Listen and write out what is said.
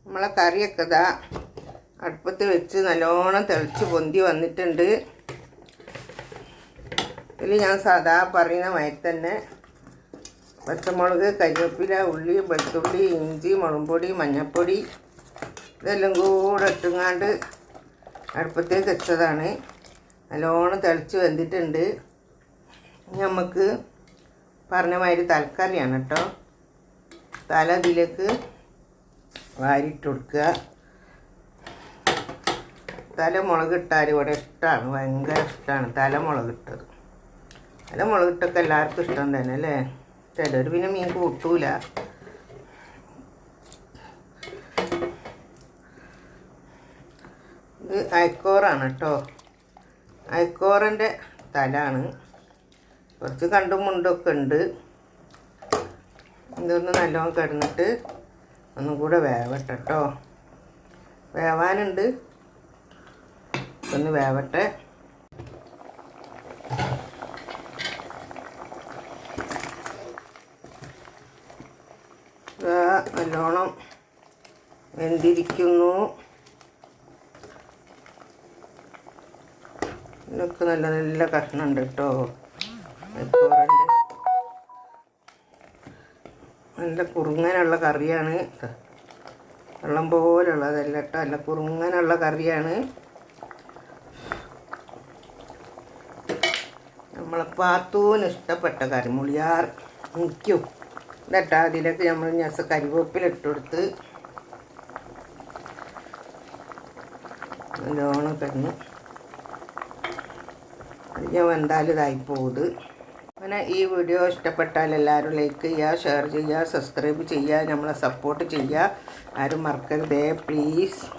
നമ്മളെ കറിയൊക്കെ ഇതാ അടുപ്പത്ത് വെച്ച് നല്ലോണം തിളച്ച് പൊന്തി വന്നിട്ടുണ്ട്. ഇതിൽ ഞാൻ സാധാ പറയുന്ന മാതിരി തന്നെ പച്ചമുളക്, കരിവേപ്പില, ഉള്ളി, വെളുത്തുള്ളി, ഇഞ്ചി, മുളകുപൊടി, മഞ്ഞൾപ്പൊടി ഇതെല്ലാം കൂടെ ഇട്ടുങ്ങാണ്ട് അടുപ്പത്തേക്ക് വെച്ചതാണ്. നല്ലോണം തിളച്ച് വെന്തിട്ടുണ്ട്. നമുക്ക് പറഞ്ഞ മാതിരി തലക്കറിയാണ് കേട്ടോ. തല ഇതിലേക്ക് വാരിയിട്ട് കൊടുക്കുക. തല മുളകിട്ടാൽ ഇവിടെ ഇഷ്ടമാണ്, ഭയങ്കര ഇഷ്ടമാണ് തല മുളകിട്ടത്. തല മുളകിട്ടൊക്കെ എല്ലാവർക്കും ഇഷ്ടം തന്നെ അല്ലേ. ചിലർ പിന്നെ മീൻ കൂട്ടൂല. ഇത് അയക്കോറാണ് കേട്ടോ. അയക്കോറിൻ്റെ തലാണ്. കുറച്ച് കണ്ടും മുണ്ടൊക്കെ ഉണ്ട്. ഇതൊന്ന് നല്ലോണം കിടന്നിട്ട് ഒന്നും കൂടെ വേവട്ടെ കേട്ടോ. വേവാനുണ്ട്, ഒന്ന് വേവട്ടെ. നല്ലോണം വെന്തിരിക്കുന്നു. ഇതിനൊക്കെ നല്ല നല്ല കഷ്ണമുണ്ട് കേട്ടോ. അയക്കോറിൻ്റെ നല്ല കുറുങ്ങനുള്ള കറിയാണ്. വെള്ളം പോലുള്ളതല്ല കേട്ടോ, നല്ല കുറുങ്ങനുള്ള കറിയാണ്. നമ്മളെ പാത്തൂന് ഇഷ്ടപ്പെട്ട കറി മുളിയാർ എനിക്കും ഇതട്ടാ. അതിലേക്ക് നമ്മൾ കരിവേപ്പില ഇട്ടുകൊടുത്ത് നല്ലോണം കഴിഞ്ഞ് അത് ഞാൻ വെന്താലും ഇതായിപ്പോകുത്. അങ്ങനെ ഈ വീഡിയോ ഇഷ്ടപ്പെട്ടാൽ എല്ലാവരും ലൈക്ക് ചെയ്യുക, ഷെയർ ചെയ്യുക, സബ്സ്ക്രൈബ് ചെയ്യുക, നമ്മളെ സപ്പോർട്ട് ചെയ്യുക. ആരും മറക്കരുതേ പ്ലീസ്.